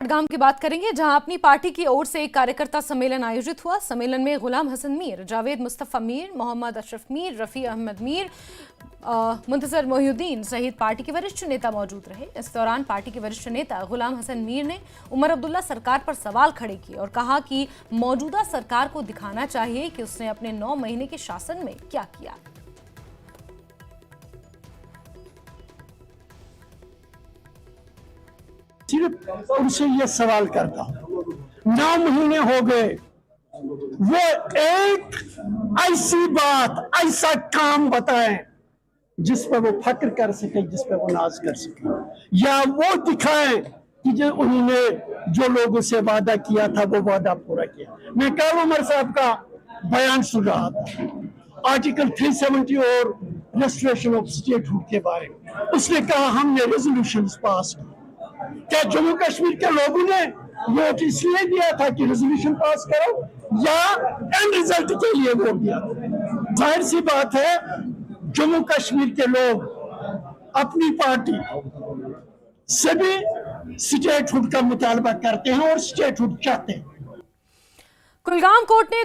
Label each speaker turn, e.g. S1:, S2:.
S1: गांव की बात करेंगे, जहां अपनी पार्टी की ओर से एक कार्यकर्ता सम्मेलन आयोजित हुआ। सम्मेलन में गुलाम हसन मीर, जावेद मुस्तफा मीर, मोहम्मद अशरफ मीर, रफी अहमद मीर, मुंतजर मोहिउद्दीन सहित पार्टी के वरिष्ठ नेता मौजूद रहे। इस दौरान पार्टी के वरिष्ठ नेता गुलाम हसन मीर ने उमर अब्दुल्ला सरकार पर सवाल खड़े किए और कहा कि मौजूदा सरकार को दिखाना चाहिए कि उसने अपने 9 महीने के शासन में क्या किया।
S2: सिर्फ उनसे ये सवाल करता हूं, 9 महीने हो गए, वो एक ऐसी बात, ऐसा काम बताएं जिस पर वो फक्र कर सके, जिस पर वो नाज कर सके, या वो दिखाएं कि जो उन्होंने जो लोगों से वादा किया था वो वादा पूरा किया। मैं कल उमर साहब का बयान सुन रहा था, आर्टिकल 370 और रेस्टोरेशन ऑफ स्टेटहुड के बारे में। उसने कहा हमने रेजोल्यूशन पास की। क्या जम्मू कश्मीर के लोगों ने वोट इसलिए दिया था कि रेजोल्यूशन पास करो, या एंड रिजल्ट के लिए वोट दिया? जाहिर सी बात है, जम्मू कश्मीर के लोग अपनी पार्टी से भी स्टेटहुड का मुतालबा करते हैं और स्टेटहुड चाहते हैं।
S1: कुलगाम कोर्ट ने